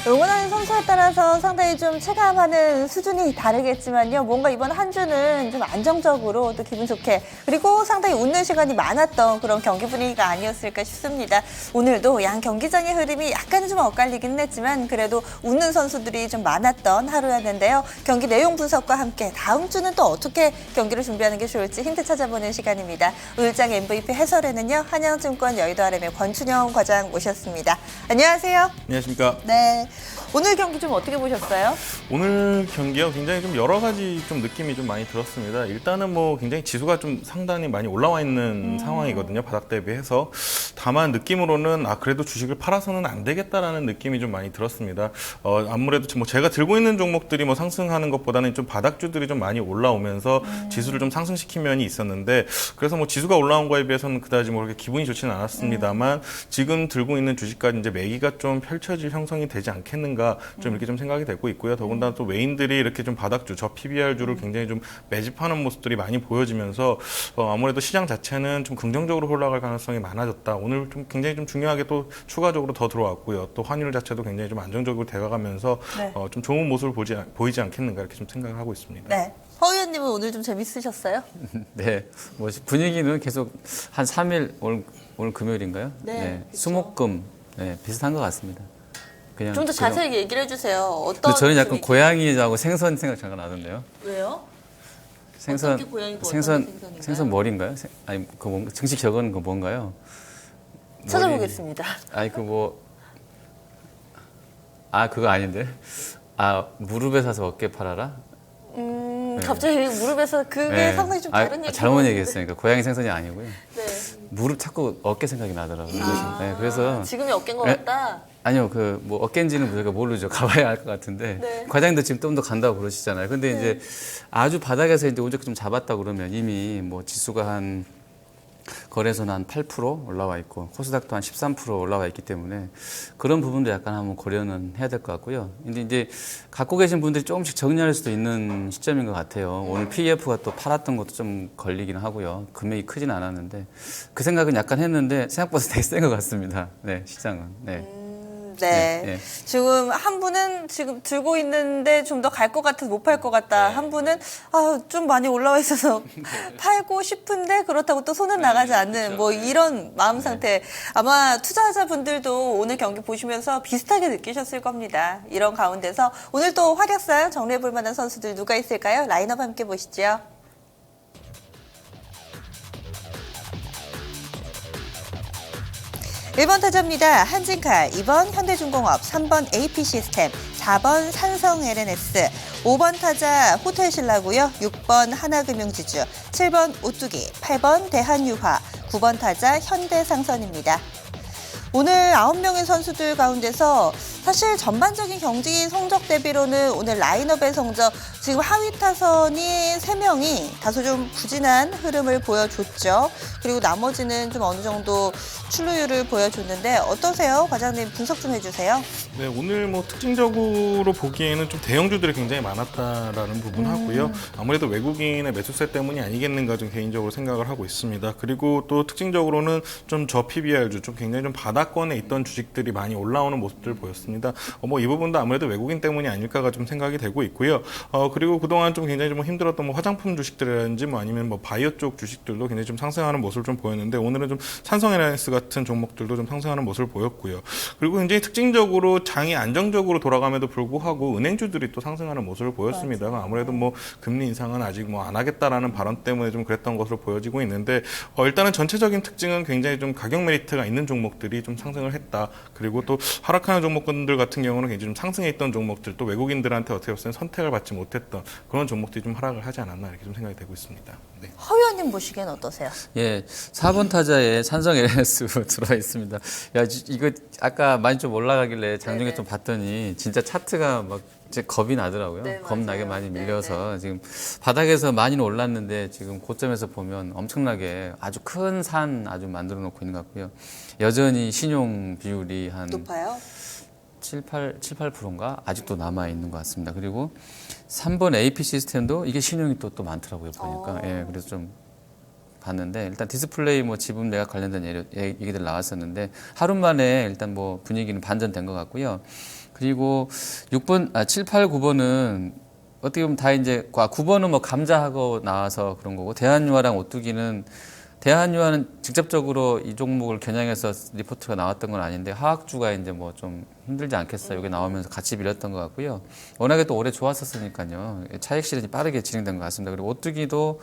응원하는 선수에 따라서 상당히 좀 체감하는 수준이 다르겠지만요. 뭔가 이번 한 주는 좀 안정적으로 또 기분 좋게 그리고 상당히 웃는 시간이 많았던 그런 경기 분위기가 아니었을까 싶습니다. 오늘도 양 경기장의 흐름이 약간은 좀 엇갈리긴 했지만 그래도 웃는 선수들이 좀 많았던 하루였는데요. 경기 내용 분석과 함께 다음 주는 또 어떻게 경기를 준비하는 게 좋을지 힌트 찾아보는 시간입니다. 오늘장 MVP 해설에는요. 한양증권 여의도 RM의 권춘영 과장 모셨습니다. 안녕하세요. 안녕하십니까. 네. 오늘 경기 좀 어떻게 보셨어요? 오늘 경기요 굉장히 좀 여러 가지 좀 느낌이 좀 많이 들었습니다. 일단은 뭐 굉장히 지수가 좀 상당히 많이 올라와 있는 상황이거든요. 바닥 대비해서. 다만 느낌으로는 그래도 주식을 팔아서는 안 되겠다라는 느낌이 좀 많이 들었습니다. 아무래도 뭐 제가 들고 있는 종목들이 뭐 상승하는 것보다는 좀 바닥주들이 좀 많이 올라오면서 지수를 좀 상승시킨 면이 있었는데 그래서 뭐 지수가 올라온 거에 비해서는 그다지 뭐 그렇게 기분이 좋지는 않았습니다만 지금 들고 있는 주식까지 이제 매기가 좀 펼쳐질 형성이 되지 않겠는가 좀 이렇게 좀 생각이 되고 있고요. 더군다나 또 외인들이 이렇게 좀 바닥주, 저 PBR주를 굉장히 좀 매집하는 모습들이 많이 보여지면서 아무래도 시장 자체는 좀 긍정적으로 올라갈 가능성이 많아졌다. 오늘 좀 굉장히 좀 중요하게 또 추가적으로 더 들어왔고요. 또 환율 자체도 굉장히 좀 안정적으로 돼가면서 네. 좀 좋은 모습을 보이지 않겠는가 이렇게 좀 생각을 하고 있습니다. 네. 허 의원님은 오늘 좀 재밌으셨어요? 네, 뭐 분위기는 계속 한 3일 오늘 금요일인가요? 네, 그렇죠. 수목금 비슷한 것 같습니다. 그냥 좀 더 자세하게 얘기를 해주세요. 어떤 저는 약간 분위기? 고양이하고 생선 생각 잠깐 나던데요. 왜요? 생선 어떤 게 고양이고 어떤 게 생선인가요? 생선 머리인가요? 아니 그 뭔가 정식 적은 그 뭔가요? 찾아보겠습니다. 아니 그 뭐 그거 아닌데. 무릎에 사서 어깨 팔아라? 네. 갑자기 무릎에서 그게 상당히 좀 다른 얘기. 잘못 얘기했으니까 고양이 생선이 아니고요. 네. 무릎 자꾸 어깨 생각이 나더라고요. 네, 그래서 지금이 어깨인 것 네? 같다. 아니요, 그 뭐 어깨인지는 저희가 모르죠. 가봐야 알 것 같은데 네. 과장님도 지금 좀 더 간다고 그러시잖아요. 근데 이제 아주 바닥에서 이제 오죽 좀 잡았다 그러면 이미 뭐 지수가 한 거래소는 한 8% 올라와 있고 코스닥도 한 13% 올라와 있기 때문에 그런 부분도 약간 한번 고려는 해야 될 것 같고요. 근데 이제 갖고 계신 분들이 조금씩 정리할 수도 있는 시점인 것 같아요. 오늘 PEF가 또 팔았던 것도 좀 걸리기는 하고요. 금액이 크진 않았는데 그 생각은 약간 했는데 생각보다 되게 센 것 같습니다. 네, 시장은. 네. 네. 네. 지금 한 분은 지금 들고 있는데 좀 더 갈 것 같아서 못 팔 것 같다. 한 분은 좀 많이 올라와 있어서 팔고 싶은데 그렇다고 또 손은 나가지 않는 뭐 이런 마음 상태. 아마 투자자분들도 오늘 경기 보시면서 비슷하게 느끼셨을 겁니다. 이런 가운데서 오늘 또 활약상 정리해 볼 만한 선수들 누가 있을까요? 라인업 함께 보시죠. 1번 타자입니다. 한진칼, 2번 현대중공업, 3번 AP시스템, 4번 삼성 LNS, 5번 타자 호텔신라고요. 6번 하나금융지주, 7번 오뚜기, 8번 대한유화, 9번 타자 현대상선입니다. 오늘 9명의 선수들 가운데서 사실 전반적인 경기 성적 대비로는 오늘 라인업의 성적 지금 하위 타선이 3명이 다소 좀 부진한 흐름을 보여줬죠. 그리고 나머지는 좀 어느 정도 출루율을 보여줬는데 어떠세요? 과장님 분석 좀 해주세요. 네, 오늘 뭐 특징적으로 보기에는 좀 대형주들이 굉장히 많았다라는 부분하고요. 아무래도 외국인의 매수세 때문이 아니겠는가 좀 개인적으로 생각을 하고 있습니다. 그리고 또 특징적으로는 좀 저 PBR주, 좀 굉장히 좀 바닥권에 있던 주식들이 많이 올라오는 모습들을 보였습니다. 뭐 이 부분도 아무래도 외국인 때문이 아닐까가 좀 생각이 되고 있고요. 그리고 그동안 좀 굉장히 좀 힘들었던 뭐 화장품 주식들이라든지 뭐 아니면 뭐 바이오 쪽 주식들도 굉장히 좀 상승하는 모습을 좀 보였는데 오늘은 좀 삼성 LNS 같은 종목들도 좀 상승하는 모습을 보였고요. 그리고 굉장히 특징적으로 장이 안정적으로 돌아감에도 불구하고 은행주들이 또 상승하는 모습을 보였습니다. 아무래도 뭐 금리 인상은 아직 뭐 안 하겠다라는 발언 때문에 좀 그랬던 것으로 보여지고 있는데 일단은 전체적인 특징은 굉장히 좀 가격 메리트가 있는 종목들이 좀 상승을 했다. 그리고 또 하락하는 종목들 같은 경우는 굉장히 좀 상승해 있던 종목들 또 외국인들한테 어떻게 보면 선택을 받지 못했던 그런 종목들이 좀 하락을 하지 않았나 이렇게 좀 생각이 되고 있습니다. 네. 허 의원님 보시기엔 어떠세요? 예, 4번 타자에 삼성 LNS 들어와 있습니다. 야, 이거 아까 많이 좀 올라가길래 장중에 네네. 좀 봤더니 진짜 차트가 막 이제 겁이 나더라고요. 네, 겁나게 맞아요. 많이 밀려서 지금 바닥에서 많이는 올랐는데 지금 고점에서 보면 엄청나게 아주 큰 산 아주 만들어 놓고 있는 것 같고요. 여전히 신용 비율이 한 높아요? 7~8%인가 아직도 남아 있는 것 같습니다. 그리고 3번 AP 시스템도 이게 신용이 또 많더라고요 보니까. 예, 그래서 좀 봤는데 일단 디스플레이 뭐 지분 매각 관련된 얘기들 나왔었는데 하루 만에 일단 뭐 분위기는 반전된 것 같고요. 그리고 7, 8, 9번은 어떻게 보면 다 이제 9번은 뭐 감자하고 나와서 그런 거고 대한유화랑 오뚜기는 대한유화는 직접적으로 이 종목을 겨냥해서 리포트가 나왔던 건 아닌데 하학주가 이제 뭐 좀 힘들지 않겠어요. 여기 나오면서 같이 밀렸던 것 같고요. 워낙에 또 올해 좋았었으니까요. 차익 실현이 빠르게 진행된 것 같습니다. 그리고 오뚜기도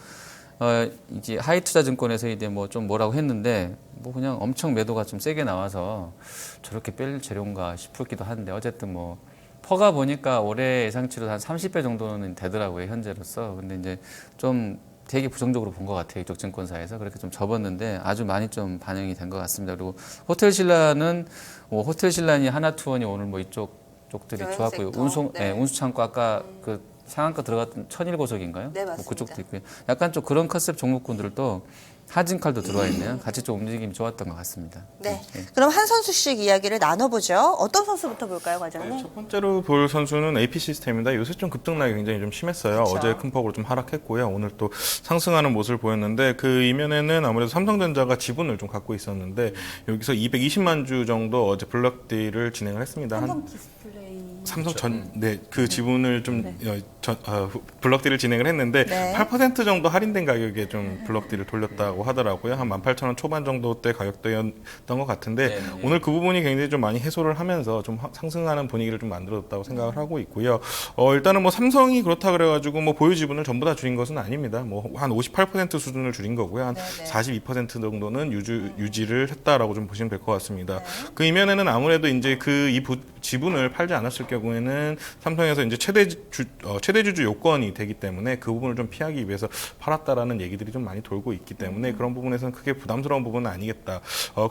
이제 하이투자증권에서 이제 뭐 좀 뭐라고 했는데 뭐 그냥 엄청 매도가 좀 세게 나와서 저렇게 뺄 재료인가 싶기도 한데 어쨌든 뭐 퍼가 보니까 올해 예상치로 한 30배 정도는 되더라고요 현재로서. 근데 이제 좀 되게 부정적으로 본 것 같아요. 이쪽 증권사에서. 그렇게 좀 접었는데 아주 많이 좀 반영이 된 것 같습니다. 그리고 호텔신라는 호텔신라니 하나투원이 오늘 뭐 쪽들이 좋았고요. 운수창고 아까 그 상한가 들어갔던 천일고속인가요? 네, 뭐 맞습니다. 그쪽도 있고요. 약간 좀 그런 컨셉 종목군들도 하진칼도 들어와 있네요. 같이 좀 움직임이 좋았던 것 같습니다. 네. 그럼 한 선수씩 이야기를 나눠보죠. 어떤 선수부터 볼까요, 과장님? 첫 번째로 볼 선수는 AP 시스템입니다. 요새 좀 급등락이 굉장히 좀 심했어요. 그쵸. 어제 큰 폭으로 좀 하락했고요. 오늘 또 상승하는 모습을 보였는데 그 이면에는 아무래도 삼성전자가 지분을 좀 갖고 있었는데 여기서 220만 주 정도 어제 블록딜을 진행을 했습니다. 그 지분을 좀 블록딜을 진행을 했는데 네. 8% 정도 할인된 가격에 좀 블록딜을 돌렸다고 하더라고요. 한 18,000원 초반 정도 대 가격대였던 것 같은데 네. 오늘 그 부분이 굉장히 좀 많이 해소를 하면서 좀 상승하는 분위기를 좀 만들어줬다고 생각을 하고 있고요. 일단은 뭐 삼성이 그렇다 그래가지고 뭐 보유 지분을 전부 다 줄인 것은 아닙니다. 뭐 한 58% 수준을 줄인 거고요. 한 42% 정도는 유지를 했다라고 좀 보시면 될 것 같습니다. 그 이면에는 아무래도 이제 지분을 팔지 않았을 경우에는 삼성에서 이제 최대주주 요건이 되기 때문에 그 부분을 좀 피하기 위해서 팔았다라는 얘기들이 좀 많이 돌고 있기 때문에 그런 부분에서는 크게 부담스러운 부분은 아니겠다.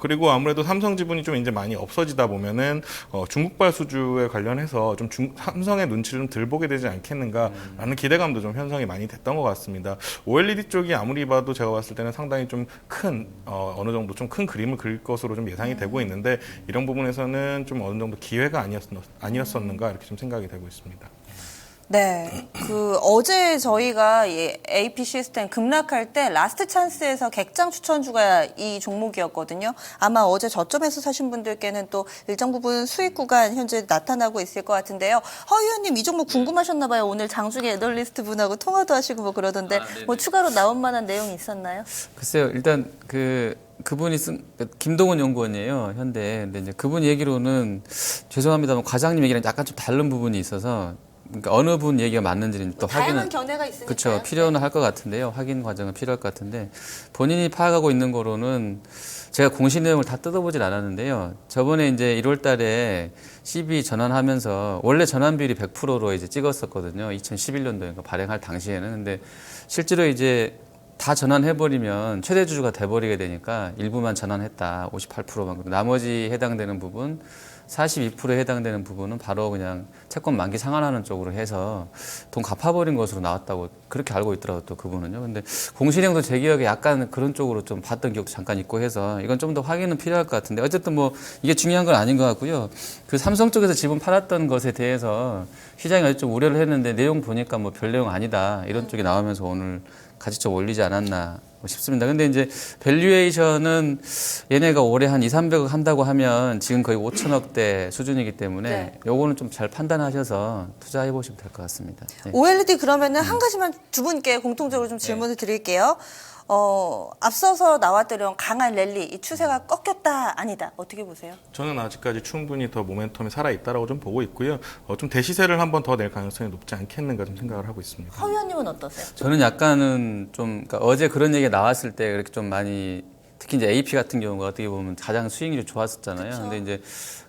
그리고 아무래도 삼성 지분이 좀 이제 많이 없어지다 보면은 중국발 수주에 관련해서 좀 삼성의 눈치를 좀 덜 보게 되지 않겠는가라는 기대감도 좀 형성이 많이 됐던 것 같습니다. OLED 쪽이 아무리 봐도 제가 봤을 때는 상당히 좀 큰 어느 정도 좀 큰 그림을 그릴 것으로 좀 예상이 되고 있는데 이런 부분에서는 좀 어느 정도 기회가 아니었었는가 이렇게 좀 생각이 되고 있습니다. 네. 어제 저희가 이 AP 시스템 급락할 때 라스트 찬스에서 객장 추천주가 이 종목이었거든요. 아마 어제 저점에서 사신 분들께는 또 일정 부분 수익 구간 현재 나타나고 있을 것 같은데요. 허 의원님 이 종목 궁금하셨나 봐요. 오늘 장중에 애널리스트 분하고 통화도 하시고 뭐 그러던데 뭐 추가로 나온 만한 내용이 있었나요? 글쎄요. 일단 그분이 김동훈 연구원이에요. 현대. 근데 이제 그분 얘기로는 죄송합니다만 과장님 얘기랑 약간 좀 다른 부분이 있어서 그러니까 어느 분 얘기가 맞는지는 또 다양한 확인은 견해가 있으니까. 그렇죠. 필요는 할 것 같은데요. 확인 과정은 필요할 것 같은데 본인이 파악하고 있는 거로는 제가 공시 내용을 다 뜯어보질 않았는데요. 저번에 이제 1월 달에 CB 전환하면서 원래 전환 비율이 100%로 이제 찍었었거든요. 2011년도에 발행할 당시에는. 근데 실제로 이제 다 전환해버리면 최대주주가 돼버리게 되니까 일부만 전환했다. 58%만. 나머지 해당되는 부분 42%에 해당되는 부분은 바로 그냥 채권 만기 상환하는 쪽으로 해서 돈 갚아버린 것으로 나왔다고 그렇게 알고 있더라고요, 또 그분은요. 근데 공시령도 제 기억에 약간 그런 쪽으로 좀 봤던 기억도 잠깐 있고 해서 이건 좀 더 확인은 필요할 것 같은데 어쨌든 뭐 이게 중요한 건 아닌 것 같고요. 그 삼성 쪽에서 지분 팔았던 것에 대해서 시장이 좀 우려를 했는데 내용 보니까 뭐 별 내용 아니다 이런 쪽이 나오면서 오늘 같이 좀 올리지 않았나 싶습니다. 근데 이제 밸류에이션은 얘네가 올해 한 2, 300억 한다고 하면 지금 거의 5천억대 수준이기 때문에 요거는 좀 잘 판단하셔서 투자해 보시면 될 것 같습니다. 네. OLED 그러면은 한 가지만 두 분께 공통적으로 좀 질문을 드릴게요. 앞서서 나왔던 강한 랠리, 이 추세가 꺾였다, 아니다. 어떻게 보세요? 저는 아직까지 충분히 더 모멘텀이 살아있다라고 좀 보고 있고요. 좀 대시세를 한 번 더 낼 가능성이 높지 않겠는가 좀 생각을 하고 있습니다. 허 의원님은 어떠세요? 저는 약간은 좀 그러니까 어제 그런 얘기가 나왔을 때 그렇게 좀 많이 특히 이제 AP 같은 경우가 어떻게 보면 가장 수익률이 좋았었잖아요. 그쵸. 근데 이제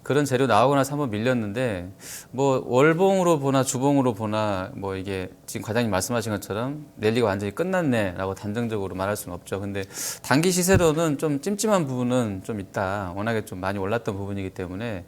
그런 재료 나오고 나서 한번 밀렸는데 뭐 월봉으로 보나 주봉으로 보나 뭐 이게 지금 과장님 말씀하신 것처럼 랠리가 완전히 끝났네라고 단정적으로 말할 수는 없죠. 근데 단기 시세로는 좀 찜찜한 부분은 좀 있다. 워낙에 좀 많이 올랐던 부분이기 때문에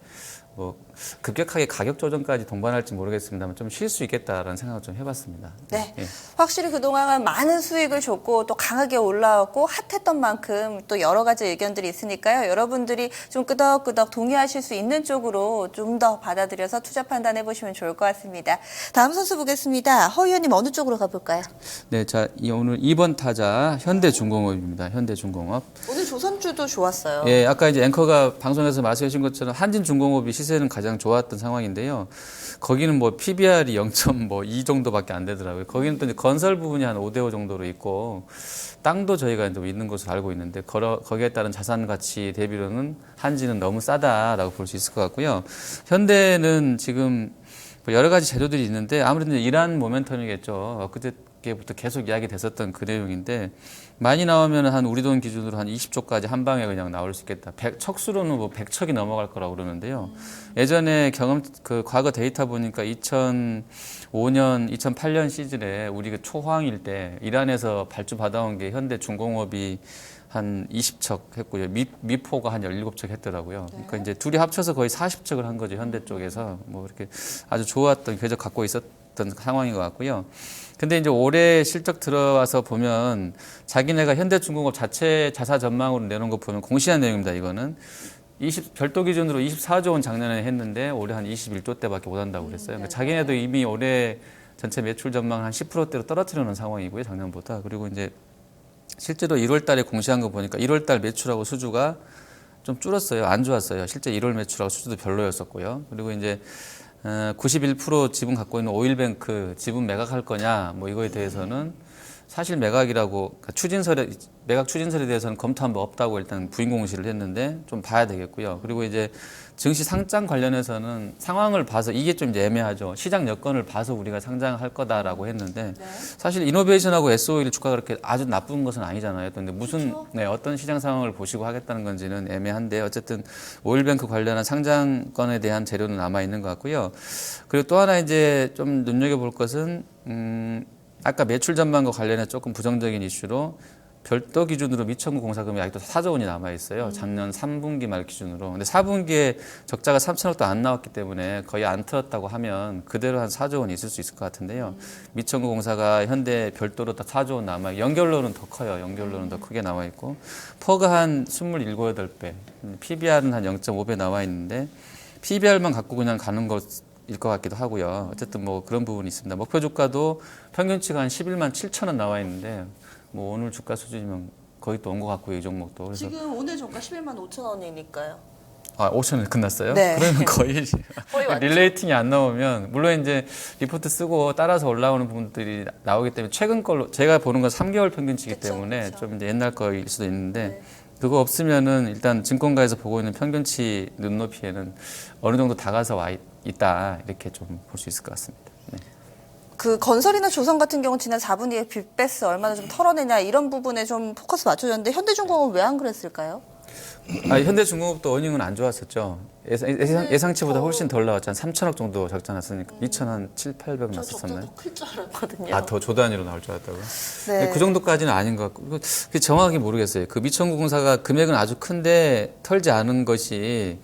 뭐 급격하게 가격 조정까지 동반할지 모르겠습니다만 좀 쉴 수 있겠다라는 생각을 좀 해봤습니다. 네. 예. 확실히 그동안은 많은 수익을 줬고 또 강하게 올라왔고 핫했던 만큼 또 여러 가지 의견들이 있으니까요. 여러분들이 좀 끄덕끄덕 동의하실 수 있는 쪽으로 좀 더 받아들여서 투자 판단해 보시면 좋을 것 같습니다. 다음 선수 보겠습니다. 허 의원님 어느 쪽으로 가볼까요? 네, 자, 오늘 2번 타자 현대중공업입니다. 현대중공업. 오늘 조선주도 좋았어요. 예, 아까 이제 앵커가 방송에서 말씀해 주신 것처럼 한진중공업이 시세는 가장 좋았던 상황인데요. 거기는 뭐 PBR이 0.2 정도밖에 안 되더라고요. 거기는 또 이제 건설 부분이 한 5대5 정도로 있고 땅도 저희가 좀 있는 것으로 알고 있는데 거기에 따른 자산 가치 대비로는 한진은 너무 싸다라고 볼 수 있을 것 같고요. 현대는 지금 뭐 여러 가지 재료들이 있는데 아무래도 이제 이란 모멘텀이겠죠. 그때부터 계속 이야기 됐었던 그 내용인데 많이 나오면 한 우리 돈 기준으로 한 20척까지 한 방에 그냥 나올 수 있겠다. 척수로는 뭐 100척이 넘어갈 거라고 그러는데요. 예전에 과거 데이터 보니까 2005년, 2008년 시즌에 우리 그 초황일 때 이란에서 발주 받아온 게 현대중공업이 한 20척 했고요. 미포가 한 17척 했더라고요. 그러니까 이제 둘이 합쳐서 거의 40척을 한 거죠. 현대 쪽에서. 뭐 이렇게 아주 좋았던 궤적 갖고 있었던 상황인 것 같고요. 근데 이제 올해 실적 들어와서 보면 자기네가 현대중공업 자체 자사 전망으로 내놓은 거 보면 공시한 내용입니다. 이거는. 별도 기준으로 24조 원 작년에 했는데 올해 한 21조 대밖에 못 한다고 그랬어요. 그러니까 자기네도 이미 올해 전체 매출 전망 한 10%대로 떨어뜨려 놓은 상황이고요. 작년보다. 그리고 이제 실제로 1월 달에 공시한 거 보니까 1월 달 매출하고 수주가 좀 줄었어요. 안 좋았어요. 실제 1월 매출하고 수주도 별로였었고요. 그리고 이제 91% 지분 갖고 있는 오일뱅크 지분 매각할 거냐 뭐 이거에 대해서는 사실 매각이라고 매각 추진설에 대해서는 검토한 바 없다고 일단 부인 공시를 했는데 좀 봐야 되겠고요. 그리고 이제 증시 상장 관련해서는 상황을 봐서 이게 좀 이제 애매하죠. 시장 여건을 봐서 우리가 상장할 거다라고 했는데 사실 이노베이션하고 SO일 주가가 그렇게 아주 나쁜 것은 아니잖아요. 근데 무슨 어떤 시장 상황을 보시고 하겠다는 건지는 애매한데 어쨌든 오일뱅크 관련한 상장건에 대한 재료는 남아 있는 것 같고요. 그리고 또 하나 이제 좀 눈여겨볼 것은 아까 매출 전망과 관련해 조금 부정적인 이슈로 별도 기준으로 미천구 공사금이 아직도 4조 원이 남아 있어요. 작년 3분기 말 기준으로. 근데 4분기에 적자가 3천억도 안 나왔기 때문에 거의 안 틀었다고 하면 그대로 한 4조 원이 있을 수 있을 것 같은데요. 미천구 공사가 현대 별도로 다 4조 원 남아 있고 연결로는 더 커요. 연결로는 더 크게 나와 있고 퍼가 한 27, 8배, PBR은 한 0.5배 나와 있는데 PBR만 갖고 그냥 가는 것일 것 같기도 하고요. 어쨌든 뭐 그런 부분이 있습니다. 목표 주가도 평균치가 한 11만 7천 원 나와 있는데 뭐 오늘 주가 수준이면 거의 또 온 것 같고요. 이 종목도. 그래서 지금 오늘 종가 11만 5천 원이니까요. 5천 원 끝났어요? 네. 그러면 거의 왔죠. 릴레이팅이 안 나오면 물론 이제 리포트 쓰고 따라서 올라오는 부분들이 나오기 때문에 최근 걸로 제가 보는 건 3개월 평균치이기 그쵸, 때문에 그쵸. 좀 이제 옛날 거일 수도 있는데 그거 없으면은 일단 증권가에서 보고 있는 평균치 눈높이에는 어느 정도 다가서 와 있다 이렇게 좀 볼 수 있을 것 같습니다. 네. 그 건설이나 조선 같은 경우는 지난 4분기에 빅베스 얼마나 좀 털어내냐 이런 부분에 좀 포커스 맞춰졌는데 현대중공업은 왜 안 그랬을까요? 현대중공업도 어닝은 안 좋았었죠. 예상치보다 훨씬 덜 나왔죠. 한 3천억 정도 적자 났으니까 2,700, 800 났었었나요? 클 줄 알았거든요. 더 조단위로 나올 줄 알았다고요? 네. 그 정도까지는 아닌 것 같고 그게 정확히 모르겠어요. 그 미천구공사가 금액은 아주 큰데 털지 않은 것이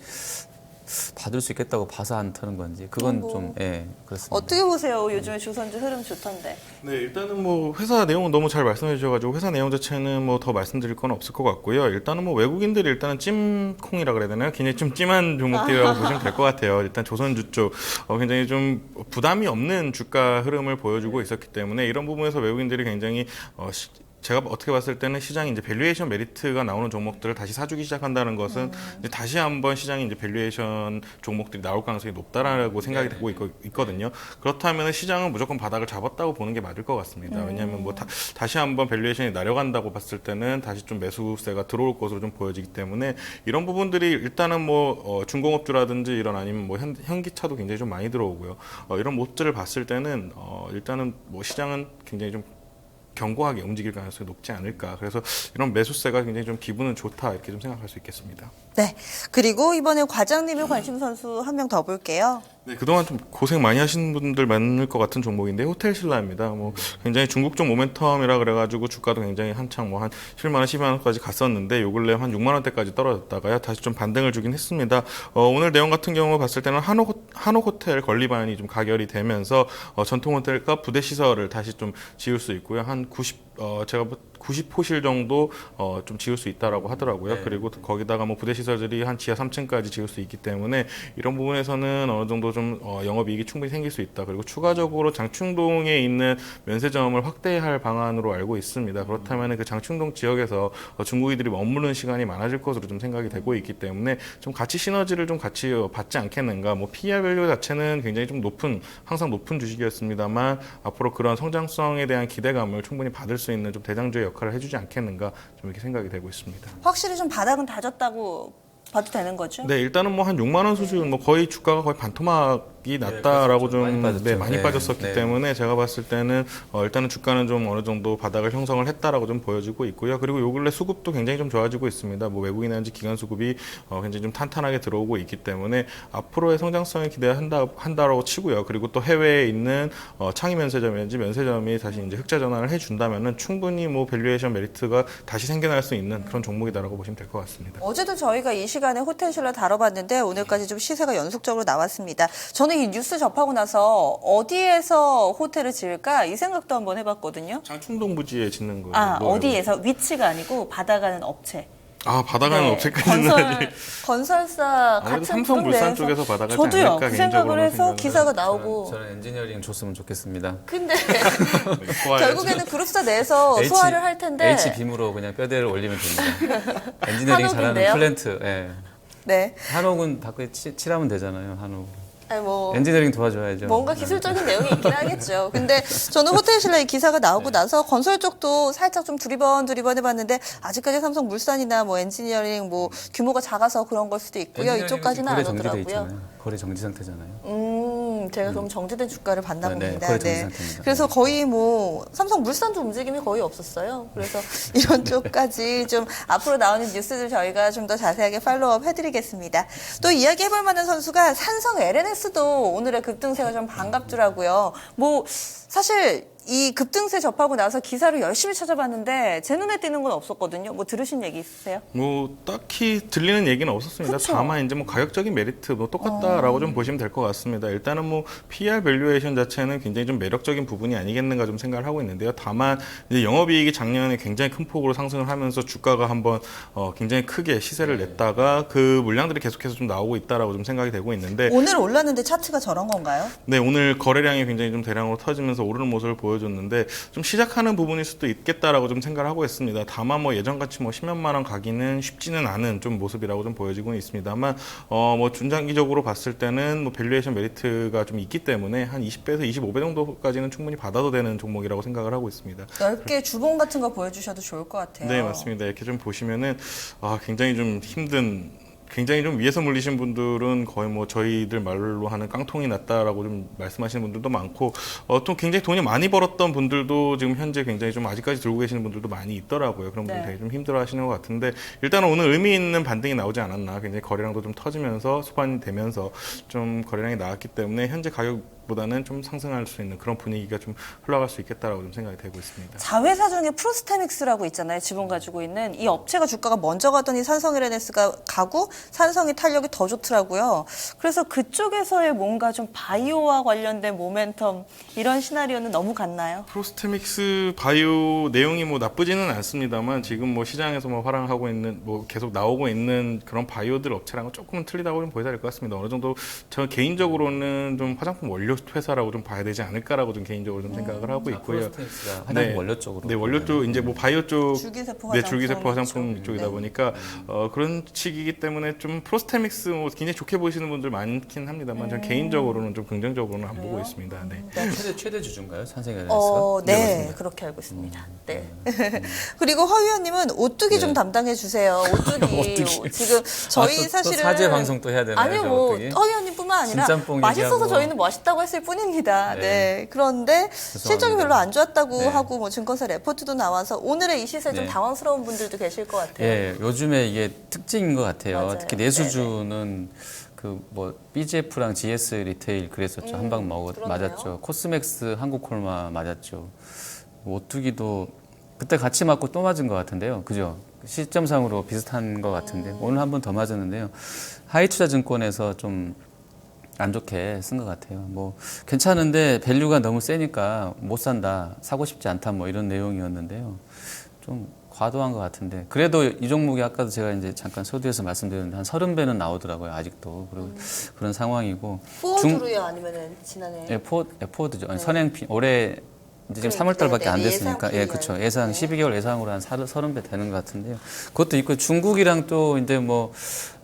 받을 수 있겠다고 봐서 안 터는 건지 그건 좀 그렇습니다. 어떻게 보세요? 요즘에 조선주 흐름 좋던데. 네, 일단은 뭐 회사 내용은 너무 잘 말씀해 주셔가지고 회사 내용 자체는 뭐 더 말씀드릴 건 없을 것 같고요. 일단은 뭐 외국인들이 일단은 찜콩이라 그래야 되나요? 굉장히 좀 찜한 종목들이라고 보시면 될 것 같아요. 일단 조선주 쪽 굉장히 좀 부담이 없는 주가 흐름을 보여주고 있었기 때문에 이런 부분에서 외국인들이 굉장히 제가 어떻게 봤을 때는 시장이 이제 밸류에이션 메리트가 나오는 종목들을 다시 사주기 시작한다는 것은 이제 다시 한번 시장이 이제 밸류에이션 종목들이 나올 가능성이 높다라고 생각이 되고 있거든요. 그렇다면 시장은 무조건 바닥을 잡았다고 보는 게 맞을 것 같습니다. 왜냐하면 뭐 다시 한번 밸류에이션이 내려간다고 봤을 때는 다시 좀 매수세가 들어올 것으로 좀 보여지기 때문에 이런 부분들이 일단은 뭐 중공업주라든지 이런 아니면 뭐 현기차도 굉장히 좀 많이 들어오고요. 이런 모습들을 봤을 때는 일단은 뭐 시장은 굉장히 좀 견고하게 움직일 가능성이 높지 않을까. 그래서 이런 매수세가 굉장히 좀 기분은 좋다 이렇게 좀 생각할 수 있겠습니다. 네. 그리고 이번에 과장님의 관심 선수 한 명 더 볼게요. 네, 그동안 좀 고생 많이 하신 분들 많을 것 같은 종목인데 호텔 신라입니다. 뭐 굉장히 중국적 모멘텀이라 그래가지고 주가도 굉장히 한창 뭐 한 11만 원, 12만 원까지 갔었는데 요 근래 한 6만 원대까지 떨어졌다가요 다시 좀 반등을 주긴 했습니다. 오늘 내용 같은 경우 봤을 때는 한옥 호텔 건립안이 좀 가결이 되면서 전통 호텔과 부대 시설을 다시 좀 지을 수 있고요. 한 90호실 정도 좀 지을 수 있다라고 하더라고요. 네. 그리고 거기다가 뭐 부대 시설들이 한 지하 3층까지 지을 수 있기 때문에 이런 부분에서는 어느 정도 좀 영업이익이 충분히 생길 수 있다. 그리고 추가적으로 장충동에 있는 면세점을 확대할 방안으로 알고 있습니다. 그렇다면 그 장충동 지역에서 중국인들이 머무르는 시간이 많아질 것으로 좀 생각이 되고 있기 때문에 좀 같이 시너지를 좀 같이 받지 않겠는가. 뭐 PER 밸류 자체는 굉장히 좀 항상 높은 주식이었습니다만 앞으로 그런 성장성에 대한 기대감을 충분히 받을 수 있는 좀 대장주의 역할을 해주지 않겠는가 좀 이렇게 생각이 되고 있습니다. 확실히 좀 바닥은 다졌다고 봐도 되는 거죠? 네, 일단은 뭐 한 6만 원 수준, 뭐 거의 주가가 거의 반토막이 났다라고 그렇죠. 많이 빠졌죠. 많이 네. 빠졌었기 네. 때문에 제가 봤을 때는 일단은 주가는 좀 어느 정도 바닥을 형성을 했다라고 좀 보여지고 있고요. 그리고 요 근래 수급도 굉장히 좀 좋아지고 있습니다. 뭐 외국인한지 기관 수급이 굉장히 좀 탄탄하게 들어오고 있기 때문에 앞으로의 성장성에 기대한다라고 치고요. 그리고 또 해외에 있는 창의 면세점이든지 면세점이 다시 이제 흑자 전환을 해준다면은 충분히 뭐 밸류에이션 메리트가 다시 생겨날 수 있는 그런 종목이다라고 보시면 될 것 같습니다. 어제도 저희가 이 시간에 호텔 신라 다뤄봤는데 오늘까지 좀 시세가 연속적으로 나왔습니다. 저는 이 뉴스 접하고 나서 어디에서 호텔을 지을까 이 생각도 한번 해봤거든요. 장충동 부지에 짓는 거예요. 아, 어디에서? 위치가 아니고 받아가는 업체. 아, 바다가는 네, 업체까지는 건설사 아무래도 같은 삼성물산 그런 데에서 쪽에서 받아가지 저도요. 않을까 그 생각을 해서 개인적으로는 기사가 생각을 나오고. 저는 엔지니어링 줬으면 좋겠습니다. 근데 좋아요. 결국에는 그룹사 내에서 소화를 할 텐데. H빔으로 그냥 뼈대를 올리면 됩니다. 엔지니어링 잘하는 한옥인데요? 플랜트. 예. 네. 한옥은 바꾸에 칠하면 되잖아요. 한옥. 아니 뭐 엔지니어링 도와줘야죠. 뭔가 기술적인 내용이 있긴 하겠죠. 근데 저는 호텔 신라 이 기사가 나오고 나서 건설 쪽도 살짝 좀 두리번 해봤는데 아직까지 삼성물산이나 뭐 엔지니어링 뭐 규모가 작아서 그런 걸 수도 있고요. 엔지니어링은 이쪽까지는 거래 안 정지돼 오더라고요. 있잖아요. 거래 정지 상태잖아요. 제가 그럼 정지된 주가를 봤나 네, 봅니다. 거의 정지 상태입니다. 그래서 거의 뭐 삼성물산도 움직임이 거의 없었어요. 그래서 이런 쪽까지 좀 앞으로 나오는 뉴스들 저희가 좀 더 자세하게 팔로우업 해드리겠습니다. 또 이야기해볼 만한 선수가 산성 LNS도 오늘의 급등세가 좀 반갑더라고요. 뭐 사실 이 급등세 접하고 나서 기사를 열심히 찾아봤는데 제 눈에 띄는 건 없었거든요. 뭐 들으신 얘기 있으세요? 뭐 딱히 들리는 얘기는 없었습니다. 그쵸? 다만 이제 뭐 가격적인 메리트 뭐 똑같다라고 좀 보시면 될 것 같습니다. 일단은 뭐 PER 밸류에이션 자체는 굉장히 좀 매력적인 부분이 아니겠는가 좀 생각을 하고 있는데요. 다만 이제 영업이익이 작년에 굉장히 큰 폭으로 상승을 하면서 주가가 한번 굉장히 크게 시세를 냈다가 그 물량들이 계속해서 좀 나오고 있다라고 좀 생각이 되고 있는데 오늘 올랐는데 차트가 저런 건가요? 네, 오늘 거래량이 굉장히 좀 대량으로 터지면서 오르는 모습을 보여줬는데 좀 시작하는 부분일 수도 있겠다라고 좀 생각을 하고 있습니다. 다만 뭐 예전같이 뭐 10몇만 원 가기는 쉽지는 않은 좀 모습이라고 좀 보여지고는 있습니다만 뭐 중장기적으로 봤을 때는 뭐 밸류에이션 메리트가 좀 있기 때문에 한 20배에서 25배 정도까지는 충분히 받아도 되는 종목이라고 생각을 하고 있습니다. 넓게 주봉 같은 거 보여주셔도 좋을 것 같아요. 네, 맞습니다. 이렇게 좀 보시면은 굉장히 좀 굉장히 좀 위에서 물리신 분들은 거의 뭐 저희들 말로 하는 깡통이 났다라고 좀 말씀하시는 분들도 많고 또 굉장히 돈이 많이 벌었던 분들도 지금 현재 굉장히 좀 아직까지 들고 계시는 분들도 많이 있더라고요. 그런 분들 네. 되게 좀 힘들어 하시는 것 같은데 일단은 오늘 의미 있는 반등이 나오지 않았나. 굉장히 거래량도 좀 터지면서 수반이 되면서 좀 거래량이 나왔기 때문에 현재 가격보다는 좀 상승할 수 있는 그런 분위기가 좀 흘러갈 수 있겠다라고 좀 생각이 되고 있습니다. 자회사 중에 프로스테믹스라고 있잖아요. 지분 가지고 있는 이 업체가 주가가 먼저 가더니 산성 LNS가 가고 산성이 탄력이 더 좋더라고요. 그래서 그쪽에서의 뭔가 좀 바이오와 관련된 모멘텀 이런 시나리오는 너무 같나요? 프로스테믹스 바이오 내용이 뭐 나쁘지는 않습니다만 지금 뭐 시장에서 뭐 활황하고 있는 뭐 계속 나오고 있는 그런 바이오들 업체랑은 조금은 틀리다고 좀 보여야 될 것 같습니다. 어느 정도 저 개인적으로는 좀 화장품 원료 회사라고 좀 봐야 되지 않을까라고 좀 개인적으로 좀 생각을 하고 있고요. 프로스테닉스가 화장품 원료 쪽으로. 네, 원료 쪽 이제 뭐 바이오 쪽, 줄기세포 네, 화장품 줄기세포 화장품 쪽이다 네. 보니까 그런 측이기 때문에 좀 프로스테믹스 뭐 굉장히 좋게 보시는 분들 많긴 합니다만 저는 개인적으로는 좀 긍정적으로는 안 보고 있습니다. 네. 최대 주주인가요? 산생 LNS가? 네, 맞습니다. 그렇게 알고 있습니다. 네. 그리고 허 위원님은 오뚜기 좀 담당해 주세요. 오뚜기. 지금 저희 또 사실은 사제 방송 또 해야 되나요? 아니요, 저 뭐 오뚜기? 허 위원님뿐만 아니라 진짬뽕 맛있어서 얘기하고. 저희는 멋있다고 했을 뿐입니다. 네. 네. 그런데 실적이 별로 안 좋았다고 네. 하고 뭐 증권사 레포트도 나와서 오늘의 이 시세 좀 네. 당황스러운 분들도 계실 것 같아요. 예, 요즘에 이게 특징인 것 같아요. 맞아요. 특히 내수주는 그 뭐 BGF랑 GS 리테일 그랬었죠. 한 방 그러네요. 맞았죠. 코스맥스 한국콜마 맞았죠. 오뚜기도 그때 같이 맞고 또 맞은 것 같은데요. 그죠? 시점상으로 비슷한 것 같은데 오늘 한 번 더 맞았는데요. 하이투자증권에서 좀 안 좋게 쓴 것 같아요. 뭐 괜찮은데 밸류가 너무 세니까 못 산다, 사고 싶지 않다 뭐 이런 내용이었는데요. 좀 과도한 것 같은데 그래도 이 종목이 아까도 제가 이제 잠깐 서두에서 말씀드렸는데 한 30배는 나오더라고요. 아직도 그리고 그런 상황이고. 포워드로요 아니면은 지난해? 예, 포워드죠. 아니, 선행피 올해 이제 지금 3월달밖에 안 됐으니까 예, 그렇죠. 예상 12개월 예상으로 한 30배 되는 것 같은데요. 그것도 있고 중국이랑 또 이제 뭐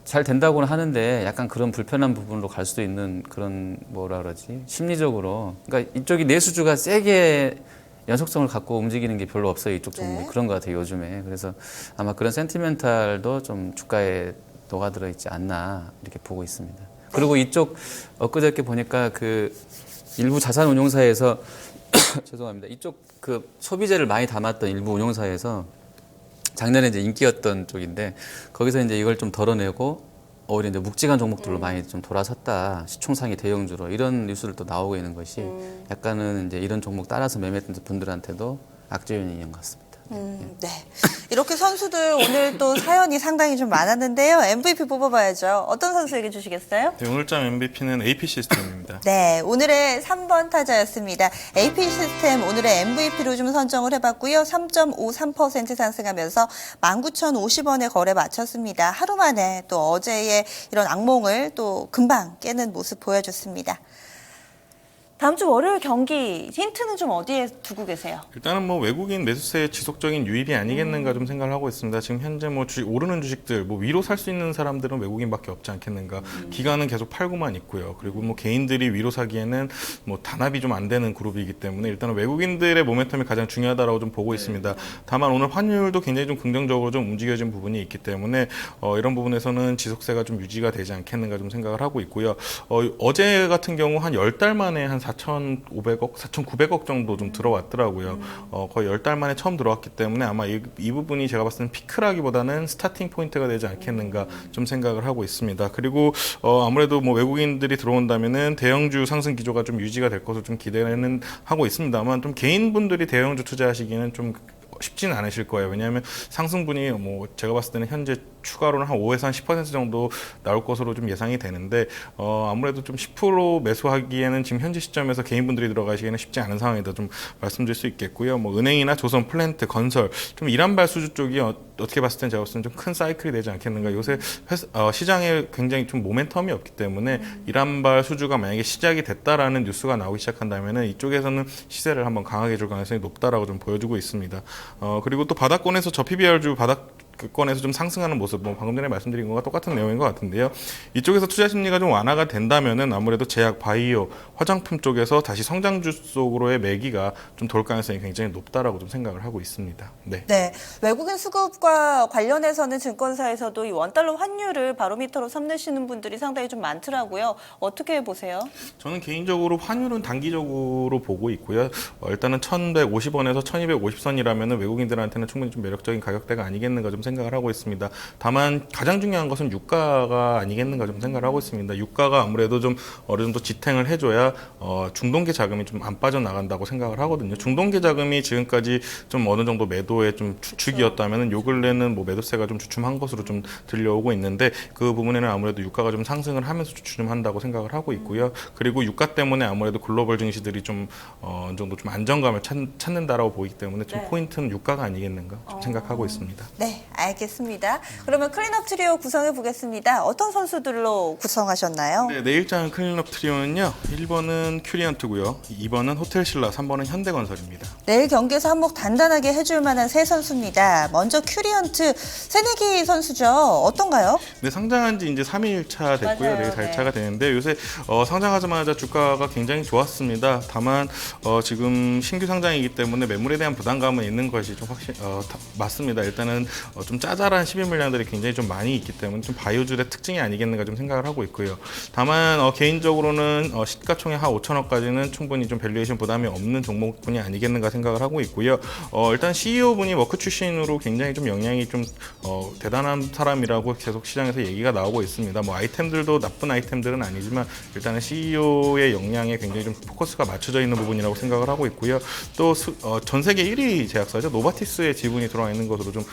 잘 된다고는 하는데 약간 그런 불편한 부분으로 갈 수도 있는 그런 뭐라 그러지 심리적으로 그러니까 이쪽이 내수주가 세게 연속성을 갖고 움직이는 게 별로 없어요. 이쪽 종목이 그런 것 같아요. 요즘에 그래서 아마 그런 센티멘탈도 좀 주가에 녹아들어 있지 않나 이렇게 보고 있습니다. 그리고 이쪽 엊그저께 보니까 그 일부 자산운용사에서 죄송합니다. 이쪽 그 소비재를 많이 담았던 일부 운용사에서 작년에 이제 인기였던 쪽인데 거기서 이제 이걸 좀 덜어내고 오히려 이제 묵직한 종목들로 많이 좀 돌아섰다. 시총상위 대형주로 이런 뉴스를 또 나오고 있는 것이 약간은 이제 이런 종목 따라서 매매했던 분들한테도 악재요인인 것 같습니다. 네. 이렇게 선수들 오늘 또 사연이 상당히 좀 많았는데요. MVP 뽑아봐야죠. 어떤 선수 얘기해 주시겠어요? 네, 오늘장 MVP는 AP 시스템입니다. 네, 오늘의 3번 타자였습니다. AP 시스템 오늘의 MVP로 좀 선정을 해봤고요. 3.53% 상승하면서 19,050원에 거래 마쳤습니다. 하루 만에 또 어제의 이런 악몽을 또 금방 깨는 모습 보여줬습니다. 다음 주 월요일 경기 힌트는 좀 어디에 두고 계세요? 일단은 뭐 외국인 매수세의 지속적인 유입이 아니겠는가 좀 생각을 하고 있습니다. 지금 현재 뭐 오르는 주식들 뭐 위로 살 수 있는 사람들은 외국인밖에 없지 않겠는가. 기관은 계속 팔고만 있고요. 그리고 뭐 개인들이 위로 사기에는 뭐 단합이 좀 안 되는 그룹이기 때문에 일단은 외국인들의 모멘텀이 가장 중요하다라고 좀 보고 있습니다. 다만 오늘 환율도 굉장히 좀 긍정적으로 좀 움직여진 부분이 있기 때문에 이런 부분에서는 지속세가 좀 유지가 되지 않겠는가 좀 생각을 하고 있고요. 어제 같은 경우 한 10달 만에 한 4,500억, 4,900억 정도 좀 들어왔더라고요. 거의 10달 만에 처음 들어왔기 때문에 아마 이 부분이 제가 봤을 때는 피크라기보다는 스타팅 포인트가 되지 않겠는가 좀 생각을 하고 있습니다. 그리고 아무래도 뭐 외국인들이 들어온다면은 대형주 상승 기조가 좀 유지가 될 것으로 좀 기대는 하고 있습니다만 좀 개인분들이 대형주 투자하시기에는 좀 쉽지는 않으실 거예요. 왜냐하면 상승분이 뭐 제가 봤을 때는 현재 추가로는 한 5에서 한 10% 정도 나올 것으로 좀 예상이 되는데 아무래도 좀 10% 매수하기에는 지금 현재 시점에서 개인분들이 들어가시기에는 쉽지 않은 상황이다 좀 말씀드릴 수 있겠고요. 뭐 은행이나 조선, 플랜트, 건설 좀 이란발 수주 쪽이 어떻게 봤을 땐 제가 봤을 땐 좀 큰 사이클이 되지 않겠는가. 요새 시장에 굉장히 좀 모멘텀이 없기 때문에 이란발 수주가 만약에 시작이 됐다라는 뉴스가 나오기 시작한다면은 이쪽에서는 시세를 한번 강하게 줄 가능성이 높다라고 좀 보여주고 있습니다. 그리고 또 바닥권에서 저 PBR주 바닥권에서 좀 상승하는 모습, 뭐 방금 전에 말씀드린 것과 똑같은 내용인 것 같은데요. 이쪽에서 투자 심리가 좀 완화가 된다면은 아무래도 제약, 바이오, 화장품 쪽에서 다시 성장주 속으로의 매기가 좀 돌 가능성이 굉장히 높다라고 좀 생각을 하고 있습니다. 네. 네, 외국인 수급과 관련해서는 증권사에서도 이 원달러 환율을 바로미터로 삼으시는 분들이 상당히 좀 많더라고요. 어떻게 보세요? 저는 개인적으로 환율은 단기적으로 보고 있고요. 일단은 1,150원에서 1,250선이라면 외국인들한테는 충분히 좀 매력적인 가격대가 아니겠는가 좀 생각을 하고 있습니다. 다만 가장 중요한 것은 유가가 아니겠는가 좀 생각을 하고 있습니다. 유가가 아무래도 좀 어느 정도 지탱을 해줘야 중동계 자금이 좀 안 빠져나간다고 생각을 하거든요. 중동계 자금이 지금까지 좀 어느 정도 매도에 좀 주축이었다면 요 근래는 뭐 매도세가 좀 주춤한 것으로 좀 들려오고 있는데 그 부분에는 아무래도 유가가 좀 상승을 하면서 주춤한다고 생각을 하고 있고요. 그리고 유가 때문에 아무래도 글로벌 증시들이 좀 어느 정도 좀 안정감을 찾는다라고 보이기 때문에 좀 포인트는 유가가 아니겠는가 좀 생각하고 있습니다. 네, 알겠습니다. 그러면 클린업 트리오 구성해 보겠습니다. 어떤 선수들로 구성하셨나요? 네, 내일장 클린업 트리오는요. 1번은 큐리언트고요. 2번은 호텔신라, 3번은 현대건설입니다. 내일 경기에서 한몫 단단하게 해줄 만한 세 선수입니다. 먼저 큐리언트 새내기 선수죠. 어떤가요? 네, 상장한 지 이제 3일차 됐고요. 맞아요. 내일 4일차가 되는데 요새 상장하자마자 주가가 굉장히 좋았습니다. 다만 지금 신규 상장이기 때문에 매물에 대한 부담감은 있는 것이 좀 맞습니다. 일단은 좀 짜잘한 12 물량들이 굉장히 좀 많이 있기 때문에 좀 바이오줄의 특징이 아니겠는가 좀 생각을 하고 있고요. 다만 개인적으로는 시가총액 한 5천억까지는 충분히 좀 밸류에이션 부담이 없는 종목분이 아니겠는가 생각을 하고 있고요. 일단 CEO분이 워크 출신으로 굉장히 좀 역량이 좀 대단한 사람이라고 계속 시장에서 얘기가 나오고 있습니다. 뭐 아이템들도 나쁜 아이템들은 아니지만 일단은 CEO의 역량에 굉장히 좀 포커스가 맞춰져 있는 부분이라고 생각을 하고 있고요. 또 전 세계 1위 제약사죠. 노바티스의 지분이 들어와 있는 것으로 좀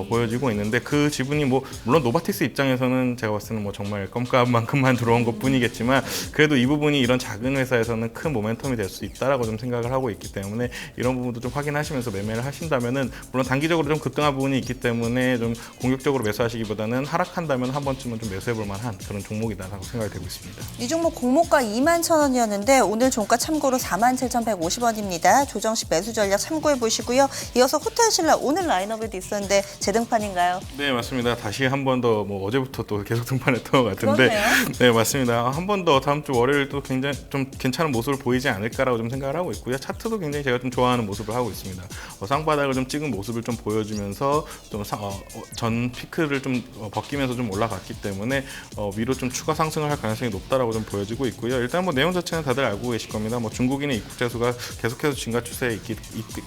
보여지고 있는데 그 지분이 뭐 물론 노바티스 입장에서는 제가 봤을 때는 뭐 정말 껌값만큼만 들어온 것뿐이겠지만 그래도 이 부분이 이런 작은 회사에서는 큰 모멘텀이 될 수 있다라고 좀 생각을 하고 있기 때문에 이런 부분도 좀 확인하시면서 매매를 하신다면은 물론 단기적으로 좀 급등한 부분이 있기 때문에 좀 공격적으로 매수하시기보다는 하락한다면 한 번쯤은 좀 매수해볼 만한 그런 종목이다라고 생각이 되고 있습니다. 이 종목 공모가 21,000원이었는데 오늘 종가 참고로 47,150원입니다. 조정 시 매수 전략 참고해 보시고요. 이어서 호텔신라 오늘 라인업에도 있었는데 재등판인가요? 네, 맞습니다. 다시 한 번 더 뭐 어제부터 또 계속 등판했던 것 같은데 그러네요. 네, 맞습니다. 한 번 더 다음 주 월요일 또 굉장히 좀 괜찮은 모습을 보이지 않을까라고 좀 생각을 하고 있고요. 차트도 굉장히 제가 좀 좋아하는 모습을 하고 있습니다. 쌍바닥을 좀 찍은 모습을 좀 보여주면서 좀 전 피크를 좀 벗기면서 좀 올라갔기 때문에 위로 좀 추가 상승을 할 가능성이 높다라고 좀 보여지고 있고요. 일단 뭐 내용 자체는 다들 알고 계실 겁니다. 뭐 중국인의 입국자 수가 계속해서 증가 추세에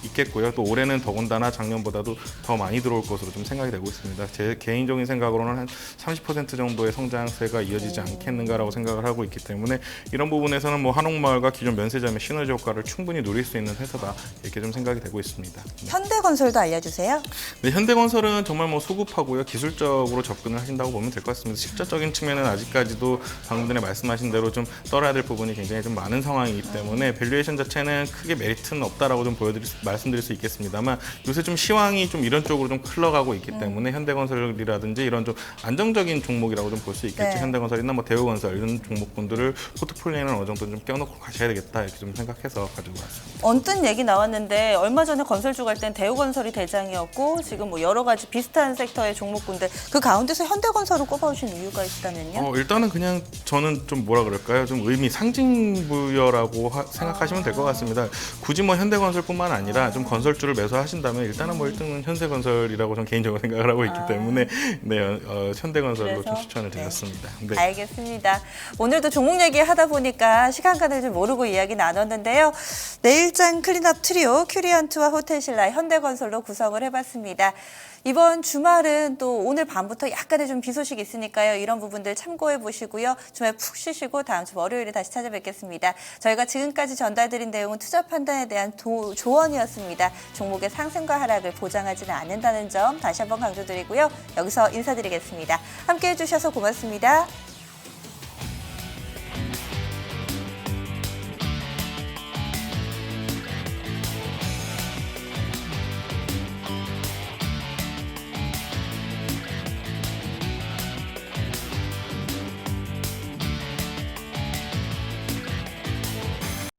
있겠고요. 또 올해는 더군다나 작년보다도 더 많이 들어올 것으로 좀 생각이 되고 있습니다. 제 개인적인 생각으로는 한 30% 정도의 성장세가 이어지지 않겠는가라고 생각을 하고 있기 때문에 이런 부분에서는 뭐 한옥마을과 기존 면세점의 시너지 효과를 충분히 누릴 수 있는 회사다 이렇게 좀 생각이 되고 있습니다. 현대건설도 알려주세요. 네, 현대건설은 정말 뭐 소급하고요. 기술적으로 접근을 하신다고 보면 될 것 같습니다. 실질적인 측면은 아직까지도 방금 전에 말씀하신 대로 좀 떨어야 될 부분이 굉장히 좀 많은 상황이기 때문에 밸류에이션 자체는 크게 메리트는 없다라고 좀 말씀드릴 수 있겠습니다만 요새 좀 시황이 좀 이런 쪽으로 좀 흘러가고 있기 때문에 현대건설이라든지 이런 좀 안정적인 종목이라고 좀 볼 수 있겠죠. 네. 현대건설이나 뭐 대우건설 이런 종목군들을 포트폴리오에는 어느 정도 좀 껴놓고 가셔야 되겠다 이렇게 좀 생각해서 가지고 왔습니다. 언뜻 얘기 나왔는데 얼마 전에 건설주 갈 땐 대우건설이 대장이었고 지금 뭐 여러 가지 비슷한 섹터의 종목군들 그 가운데서 현대건설을 꼽아주신 이유가 있다면요? 일단은 그냥 저는 좀 뭐라 그럴까요? 좀 의미 상징부여라고 생각하시면 될 것 같습니다. 굳이 뭐 현대건설뿐만 아니라 좀 건설주를 매수하신다면 일단은 뭐 1등은 현대건설이라고 저는 개인적으로 생각을 하고 있기 때문에 네, 현대건설로 좀 그래서? 추천을 드렸습니다. 네. 알겠습니다. 오늘도 종목 얘기하다 보니까 시간 가는 줄 모르고 이야기 나눴는데요. 내일장 클린업 트리오 큐리언트와 호텔신라 현대건설로 구성을 해봤습니다. 이번 주말은 또 오늘 밤부터 약간의 좀 비 소식이 있으니까요. 이런 부분들 참고해 보시고요. 주말 푹 쉬시고 다음 주 월요일에 다시 찾아뵙겠습니다. 저희가 지금까지 전달드린 내용은 투자 판단에 대한 조언이었습니다. 종목의 상승과 하락을 보장하지는 않는다는 점 다시 한번 강조드리고요. 여기서 인사드리겠습니다. 함께해 주셔서 고맙습니다.